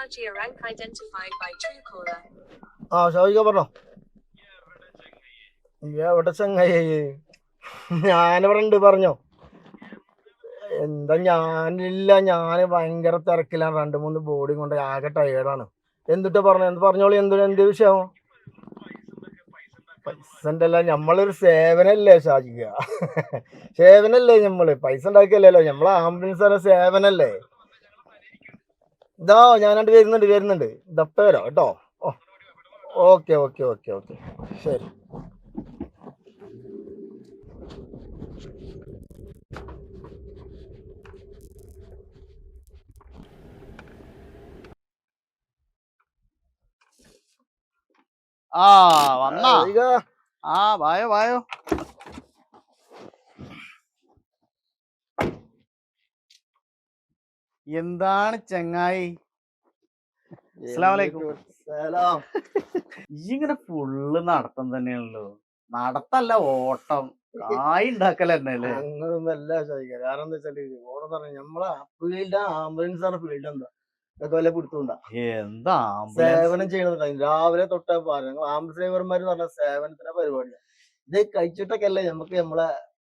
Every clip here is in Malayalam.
Shajia rank identified by Truecaller. ഷാജിക പറഞ്ഞോ. എവിടെ ചങ്ങായി? ഞാനിവിടെ ഉണ്ട്, പറഞ്ഞോ. എന്താ ഞാനില്ല, ഞാൻ ഭയങ്കര തിരക്കിലാണ്. 2-3 ബോഡി കൊണ്ട് ആകെ ടയേർഡാണ്. എന്തിട്ടാ പറഞ്ഞോ, എന്ത് പറഞ്ഞോളൂ. എന്ത് വിഷയം? പൈസന്റെ അല്ല, നമ്മളൊരു സേവനല്ലേ ഷാജിക. സേവനല്ലേ നമ്മള്, പൈസ ഉണ്ടാക്കിയല്ലോ. നമ്മളെ ആംബുലൻസ് സേവനല്ലേ. ഇതാ ഞാനാണ്ട് വരുന്നുണ്ട്. ഇതപ്പ വരാം കേട്ടോ. ഓക്കെ ശരി. വന്നാ ഷാജിക, വായോ എന്താണ് ചങ്ങായി? അസ്സലാമലൈക്കും. സലാം. ഇങ്ങനെ ഫുള്ള് നടത്തം തന്നെയാണല്ലോ. നടത്തല്ല, ഓട്ടം കായ് ഉണ്ടാക്കലല്ലേ. അങ്ങനൊന്നല്ല ഷാജിക. കാരണം എന്താ വെച്ചാല് ഓണം പറഞ്ഞ നമ്മളെ ഫീൽഡ് ആംബുലൻസ് ആണ്. ഫീൽഡ് എന്താ ഇതൊക്കെ വല്ല പിടുത്തുണ്ടാ? എന്താ സേവനം ചെയ്യണത് രാവിലെ തൊട്ടാ പറഞ്ഞു. ഞങ്ങൾ ആംബുലൻസ് ഡ്രൈവർമാര് പറഞ്ഞ സേവനത്തിന്റെ പരിപാടിയാണ്. ഇത് കഴിച്ചിട്ടൊക്കെ അല്ലേ നമുക്ക് നമ്മളെ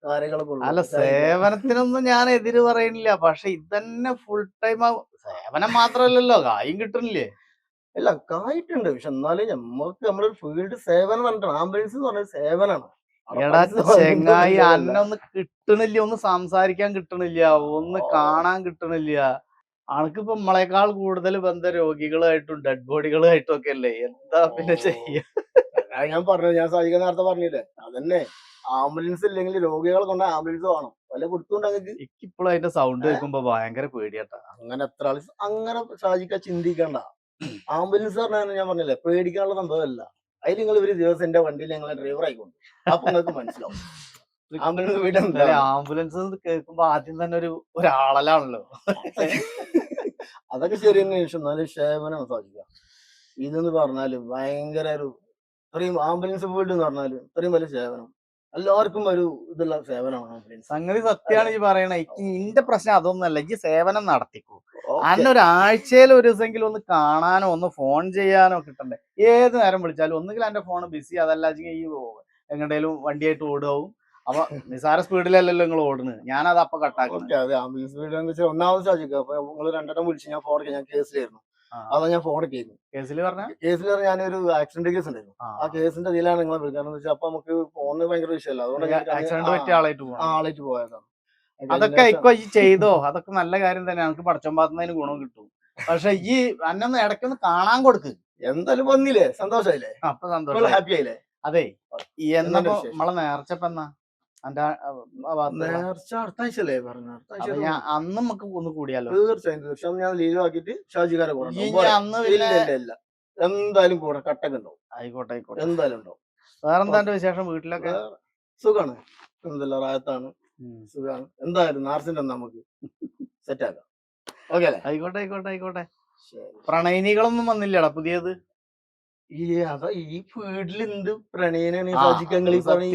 കാര്യങ്ങളൊക്കെ അല്ല, സേവനത്തിനൊന്നും ഞാൻ എതിര് പറയുന്നില്ല. പക്ഷെ ഇതന്നെ ഫുൾ ടൈം സേവനം മാത്രല്ലല്ലോ, കായും കിട്ടുന്നില്ലേ? അല്ല, കായിട്ടുണ്ട്. പക്ഷെ എന്നാലും നമ്മൾക്ക് നമ്മളൊരു ഫീൽഡ് സേവനം പറഞ്ഞിട്ടാണ്. ആംബുലൻസ് എന്ന് പറഞ്ഞ സേവനാണ്. എടാ ചെങ്ങായി, അന്നൊന്ന് കിട്ടണില്ല, ഒന്ന് സംസാരിക്കാൻ കിട്ടണില്ല, ഒന്ന് കാണാൻ കിട്ടണില്ല. ആൾക്കിപ്പോ നമ്മളെക്കാൾ കൂടുതൽ ബന്ധ രോഗികളായിട്ടും ഡെഡ് ബോഡികളായിട്ടും ഒക്കെ അല്ലേ. എന്താ പിന്നെ ചെയ്യാ? ഞാൻ പറഞ്ഞു, ഞാൻ സാധിക്കാൻ നേരത്തെ പറഞ്ഞില്ലേ, അതന്നെ. ആംബുലൻസ് ഇല്ലെങ്കിൽ രോഗികളെ കൊണ്ട് ആംബുലൻസ് വേണം. വല്ല കൊടുത്തുണ്ടെങ്കിൽ എനിക്കിപ്പോഴും അതിന്റെ സൗണ്ട് കേൾക്കുമ്പോ ഭയങ്കര പേടിയാട്ടാ. അങ്ങനെ എത്ര ആള് അങ്ങനെ സാധിക്കാൻ ചിന്തിക്കണ്ട. ആംബുലൻസ് പറഞ്ഞാൽ ഞാൻ പറഞ്ഞില്ലേ, പേടിക്കാനുള്ള സംഭവമല്ല. അതിൽ നിങ്ങൾ ഒരു ദിവസം എന്റെ വണ്ടിയിൽ ഞങ്ങളെ ഡ്രൈവർ ആയിക്കൊണ്ട് അപ്പൊ നിങ്ങൾക്ക് മനസ്സിലാവും ആംബുലൻസ് വീട്. ആംബുലൻസ് കേൾക്കുമ്പോ ആദ്യം തന്നെ ഒരാളലാണല്ലോ. അതൊക്കെ ശരി തന്നെ. പക്ഷെ എന്നാലും സേവനം സാധിക്കുക ഇതെന്ന് പറഞ്ഞാല് ഭയങ്കര ഇത്രയും ആംബുലൻസ് ഫീൽഡ് എന്ന് പറഞ്ഞാല് ഇത്രയും വലിയ സേവനം എല്ലാവർക്കും ഒരു ഇതുള്ള സേവനമാണ് ആംബുലൻസ്. സംഗതി സത്യമാണ് ഈ പറയണേ. എന്റെ പ്രശ്നം അതൊന്നല്ല. ഈ സേവനം നടത്തിക്കൂ. അന്ന് ഒരാഴ്ചയിൽ ഒരു ദിവസമെങ്കിലും ഒന്ന് കാണാനോ ഒന്ന് ഫോൺ ചെയ്യാനോ കിട്ടണ്ടേ? ഏത് നേരം വിളിച്ചാലും ഒന്നുകിൽ എന്റെ ഫോൺ ബിസി, അതല്ല ഈ എങ്ങടേലും വണ്ടിയായിട്ട് ഓടുകയും. അപ്പൊ നിസാര സ്പീഡിലല്ലല്ലോ നിങ്ങൾ ഓടുന്നത്. ഞാനത് അപ്പൊ കട്ടാക്കും. ആംബുലൻസ് ഫീൽഡ് എന്ന് വെച്ചാൽ ഒന്നാമത് സാധിക്കുക. അപ്പൊ നിങ്ങൾ 2 വിളിച്ച് ഞാൻ ഫോൺ ഞാൻ കേസിലായിരുന്നു. അതാ ഞാൻ ഫോൺ ചെയ്യുന്നു. കേസിൽ ഞാനൊരു ആക്സിഡന്റ് കേസ് ഉണ്ടായിരുന്നു. ആ കേസിന്റെ ഇതിലാണ് നിങ്ങളെ വിളിക്കാന്ന് വെച്ചാൽ അപ്പൊ നമുക്ക് ഫോണിന് ഭയങ്കര വിഷയമല്ല. അതുകൊണ്ട് ആക്സിഡന്റ് പറ്റിയ ആളായിട്ട് പോയതാണ്. അതൊക്കെ ഇപ്പൊ ഈ ചെയ്തോ, അതൊക്കെ നല്ല കാര്യം തന്നെ. നമുക്ക് പടച്ചോമ്പാത്തുന്നതിന് ഗുണം കിട്ടും. പക്ഷെ ഈ അന്നൊന്ന് ഇടയ്ക്കൊന്ന് കാണാൻ കൊടുക്ക്. എന്തായാലും വന്നില്ലേ, സന്തോഷായില്ലേ? അപ്പൊ സന്തോഷം, ഹാപ്പി ആയില്ലേ? അതെ. എന്നപ്പോ നമ്മളെ നേർച്ചപ്പെന്നാ? നേർച്ച അടുത്ത ആഴ്ചയല്ലേ പറഞ്ഞു? അന്ന് നമുക്ക് ഒന്ന് കൂടിയാലോ? തീർച്ചയായും ഞാൻ ലീവ് ആക്കിയിട്ട് ഷാജിക്കാരെ അന്ന് ഇല്ല എന്തായാലും കൂടെ കട്ടൊക്കെ ഉണ്ടാവും. ആയിക്കോട്ടെ, എന്തായാലും ഉണ്ടാവും. വേറെന്താ വിശേഷം? വീട്ടിലൊക്കെ സുഖാണ്, എന്തെല്ലാം റായത്താണ്, സുഖാണ്. എന്തായാലും നാർസിന്റെ നമുക്ക് സെറ്റ് ആക്കാം. ഓക്കെ അല്ലേ? ആയിക്കോട്ടെ. പ്രണയിനികളൊന്നും വന്നില്ലടാ പുതിയത്? ഈ വീട്ടിൽ എന്ത് പ്രണയനാണ്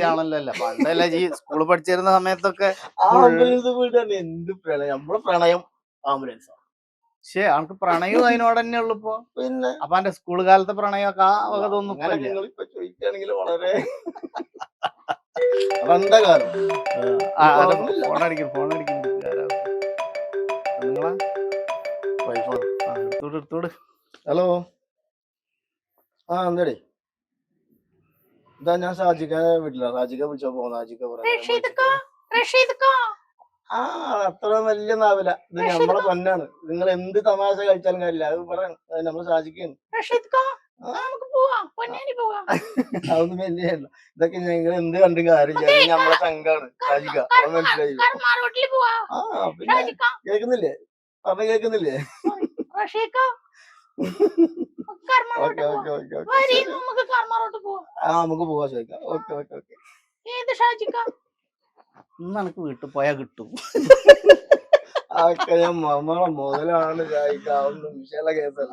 ആണല്ലോ. പണ്ടല്ല ഈ സ്കൂളിൽ പഠിച്ചിരുന്ന സമയത്തൊക്കെ ആംബുലൻസ് വീടാണ്. എന്ത് പ്രണയം, നമ്മളെ പ്രണയം ആംബുലൻസ്. പക്ഷേ ആൾക്ക് പ്രണയവും അതിനോട് തന്നെ ഉള്ളു ഇപ്പൊ. പിന്നെ അപ്പൊ എന്റെ സ്കൂൾ കാലത്തെ പ്രണയമൊക്കെ ആ വക തോന്നും. നിങ്ങളിപ്പോ ചോദിക്കുകയാണെങ്കിൽ വളരെ കാലം. ഹലോ, എന്താടേ? ഇതാ ഞാൻ ഷാജിക്ക വീട്ടില. ഷാജിക്ക വിളിച്ചോ പോകുന്ന. ഷാജിക്ക അത്ര വലിയ നാവില്ല. ഇത് നമ്മളെ പൊന്നാണ്. നിങ്ങൾ എന്ത് തമാശ കഴിച്ചാലും കാര്യമില്ല. അത് പറയാൻ നമ്മള് ഷാജിക്കാണ്. അതൊന്നും വലിയല്ല. ഇതൊക്കെ ഞങ്ങൾ എന്ത് കണ്ടും കാര്യമില്ല. നമ്മളെ ചങ്കാണ് ഷാജിക്ക. മനസ്സിലായി? പിന്നെ കേൾക്കുന്നില്ലേ? പറഞ്ഞ കേൾക്കുന്നില്ലേ? നമുക്ക് പോവാ ഷാജിക്ക. ഓക്കെ. നമുക്ക് വീട്ടിൽ പോയാ കിട്ടും. നമ്മളെ മുതലാണ് ഷാജിക്ക. ഒന്നും വിഷയമുള്ള കേസല്ല.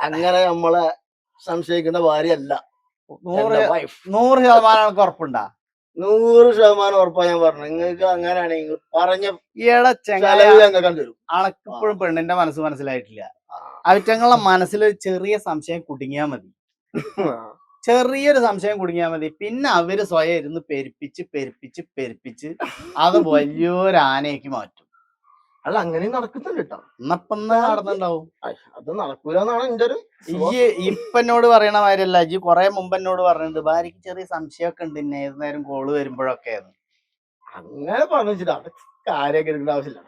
അങ്ങനെ നമ്മളെ സംശയിക്കേണ്ട ഭാര്യയല്ല. 100% ഉറപ്പുണ്ടാ? 100% ഉറപ്പാ. ഞാൻ പറഞ്ഞു നിങ്ങൾക്ക് അങ്ങനെയാണെങ്കിൽ പറഞ്ഞ ഞങ്ങൾക്ക് കണ്ടുവരും. ആളെപ്പോഴും പെണ്ണിന്റെ മനസ്സ് മനസ്സിലായിട്ടില്ല. അവറ്റങ്ങളെ മനസ്സിൽ ചെറിയ സംശയം കുടുങ്ങിയാ മതി, ചെറിയൊരു സംശയം കുടുങ്ങിയാൽ മതി, പിന്നെ അവര് സ്വയം ഇരുന്ന് പെരുപ്പിച്ച് അത് വലിയൊരു ആനയ്ക്ക് മാറ്റും. അല്ല അങ്ങനെയും നടക്കുന്നുണ്ട് കേട്ടോ. എന്നപ്പന്ന് നടന്നുണ്ടാവും. അത് നടക്കൂലെന്നാണ് എന്റെ ഒരു ഈ ഇപ്പന്നോട് പറയണ മാതിരിയല്ല, ഈ കൊറേ മുമ്പ് എന്നോട് പറഞ്ഞിട്ടുണ്ട് ഭാര്യക്ക് ചെറിയ സംശയമൊക്കെ ഉണ്ട് ഇന്നെ ഏത് നേരം കോള് വരുമ്പോഴൊക്കെ. അങ്ങനെ പറഞ്ഞു വെച്ചിട്ട് അത് കാര്യമൊക്കെ എടുക്കേണ്ട ആവശ്യമില്ല.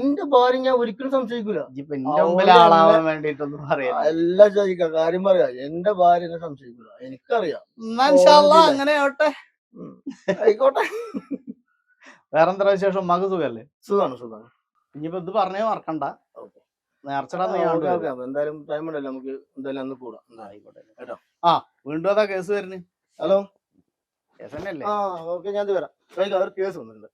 എന്റെ ഭാര്യ ഞാൻ ഒരിക്കലും സംശയിക്കൂല. ഇപ്പൊ എന്റെ മുമ്പിൽ ആളാവാൻ വേണ്ടിട്ടൊന്നും പറയാം. എല്ലാം ചോദിക്കാം, കാര്യം പറയാ. എന്റെ ഭാര്യ എന്നെ സംശയിക്കൂല, എനിക്കറിയാം. അങ്ങനെ ആവട്ടെ, ആയിക്കോട്ടെ. വേറെന്താ വിശേഷം? മക സുഖല്ലേ? സുഖാണ്. ഇനിയിപ്പോ ഇത് പറഞ്ഞേ മറക്കണ്ട. നേർച്ചടാ എന്തായാലും ടൈം ഉണ്ടല്ലോ, നമുക്ക് എന്തായാലും അന്ന് കൂടാം. ആയിക്കോട്ടെ കേട്ടോ. ആ വീണ്ടും അതാ കേസ് വരുന്നത്. ഹലോ, കേസ് തന്നെയല്ലേ? ആ ഓക്കെ, ഞാൻ വരാം. അവർ കേസ് വന്നിട്ടുണ്ട്.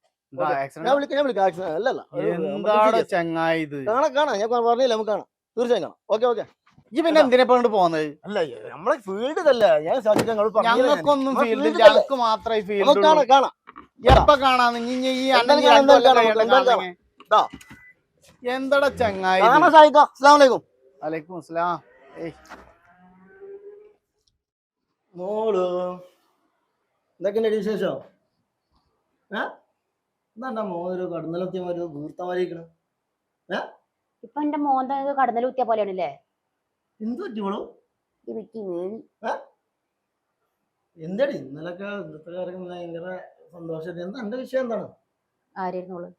ഞാൻ വിളിക്കാം. അല്ലല്ല, എന്താണ് ചങ്ങായി ഇത്? കാണാം, ഞാൻ പറഞ്ഞില്ല, നമുക്ക് കാണാം, തീർച്ചയായും കാണാം. ഓക്കെ. ഈ പിന്നെ എന്തിനാ കൊണ്ട് പോകുന്നത്? അല്ല നമ്മളെ ഫീൽഡ് ഇതല്ല. ഞാൻ ഞങ്ങൾക്കൊന്നും ഫീൽഡ്, ഞങ്ങൾക്ക് മാത്രമേ ഫീൽഡ്. കാണാം. എപ്പ കാണാന്ന്? എന്താടാ ചങ്ങായി? വലൈക്കും അസ്സലാം. മോള് എന്തൊക്കെ വിശേഷം? എന്താ മോനൊരു കടന്നലത്തിയ വീർത്തമാരിക്കണ്? ഇപ്പൊ എന്റെ മോന്ത കടന്നൽ കുത്തിയ പോലെയാണല്ലേ? എന്ത് പറ്റി മോളു? എന്താടി ഇന്നലൊക്കെ ഇന്നത്തെ കാര്യം ഭയങ്കര സന്തോഷം. എന്താ എന്റെ വിഷയം എന്താണ്? ആരായിരുന്നോള്?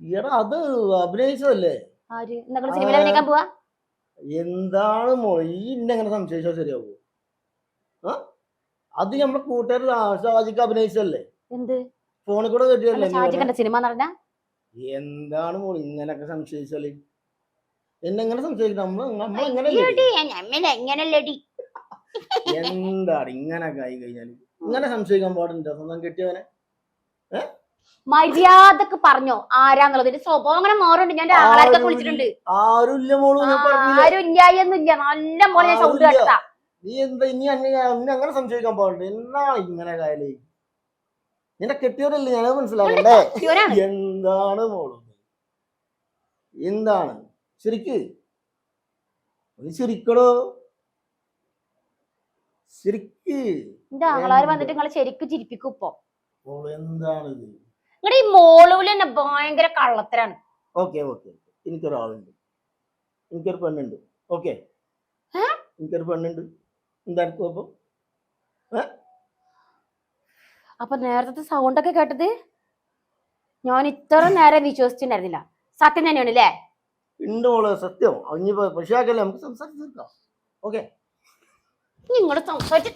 ഈടാ അത് അഭിനയിച്ചതല്ലേ? ആര്? സിനിമയിൽ അഭിനയിക്കാൻ പോവാ? എന്താണ് മോള് ഈ ഇന്നെങ്ങനെ സംശയിച്ചാ ശരിയാവൂ? അത് നമ്മളെ കൂട്ടുകാർ ഷാജിക്ക് അഭിനയിച്ചതല്ലേ? എന്ത് ഫോണിൽ കൂടെ ഷാജിക്കന്റെ സിനിമ നടന്ന? എന്താണ് മോള് ഇങ്ങനൊക്കെ സംശയിച്ചാല്? എന്നെങ്ങനെ സംശയിക്കണം? എന്താണ് ഇങ്ങനൊക്കെ ആയി കഴിഞ്ഞാല്? ഇങ്ങനെ സംശയിക്കാൻ പാടുണ്ടോ സ്വന്തം കെട്ടിയവനെ? മര്യാദക്ക് പറഞ്ഞോ ആരാന്നുള്ളത്. സ്വഭാവം അങ്ങനെ മാറുന്നുണ്ട്. ഞാൻ ആളൊക്കെ വിളിച്ചിട്ടുണ്ട്. ആരുമില്ല മോളു, ആരും ഇല്ലായൊന്നുമില്ല. നല്ല പോലെ ഞാൻ സൗണ്ട് കേട്ടാ. നീ എന്താ ഇനി അങ്ങനെ സംശയിക്കാൻ പാടുണ്ട്? എന്നാണ് ഇങ്ങനെ കായലേ? നിന്റെ കെട്ടിയവരല്ലേ, ഞാൻ മനസ്സിലാക്കണ്ടേ? എന്താണ് മോളു, എന്താണ് ശരിക്ക്? ശരിക്കടോ, ശരിക്ക് എന്റെ ആങ്ങളാര് വന്നിട്ട് നിങ്ങളെ ശരിക്കും ചിരിപ്പിക്കും. ഇപ്പൊ എന്താണിത്? നിങ്ങളുടെ ഈ മോളൂല് തന്നെ ഭയങ്കര കള്ളത്തരാണ്. ഓക്കെ എനിക്കൊരാളുണ്ട്, എനിക്കൊരു പെണ്ണുണ്ട്. ഓക്കെ, എനിക്കൊരു പെണ്ണുണ്ട്. എന്താ അപ്പൊ നേരത്തെ സൗണ്ട് ഒക്കെ കേട്ടത് ഞാൻ ഇത്ര നേരം വിശ്വസിച്ചിട്ടുണ്ടായിരുന്നില്ല. സത്യം തന്നെയാണ് അല്ലേ? ഉണ്ട് മോള്, സത്യം. ഇനിയിപ്പോ പക്ഷേ നമുക്ക് സംസാരിച്ച് തീർക്കാം. ഓക്കെ, നിങ്ങൾ സംസാരിച്ച്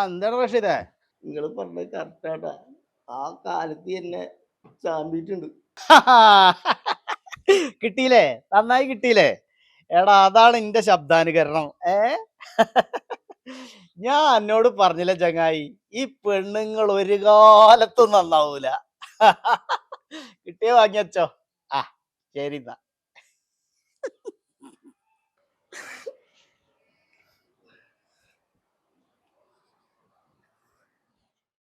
എന്താണ് റഷീദേ? നിങ്ങള് പറഞ്ഞത് കറക്റ്റാട്ടാ. ആ കാലത്ത് എന്നെ ചാമ്പിട്ടുണ്ട്. കിട്ടിയില്ലേ? നന്നായി കിട്ടിയില്ലേ? എടാ അതാണ് എന്റെ ശബ്ദാനുകരണം. ഞാൻ എന്നോട് പറഞ്ഞില്ല ചങ്ങായി, ഈ പെണ്ണുങ്ങൾ ഒരു കാലത്തും നന്നാവൂല. കിട്ടിയ വാങ്ങിയച്ചോ. ശരി എന്നാ.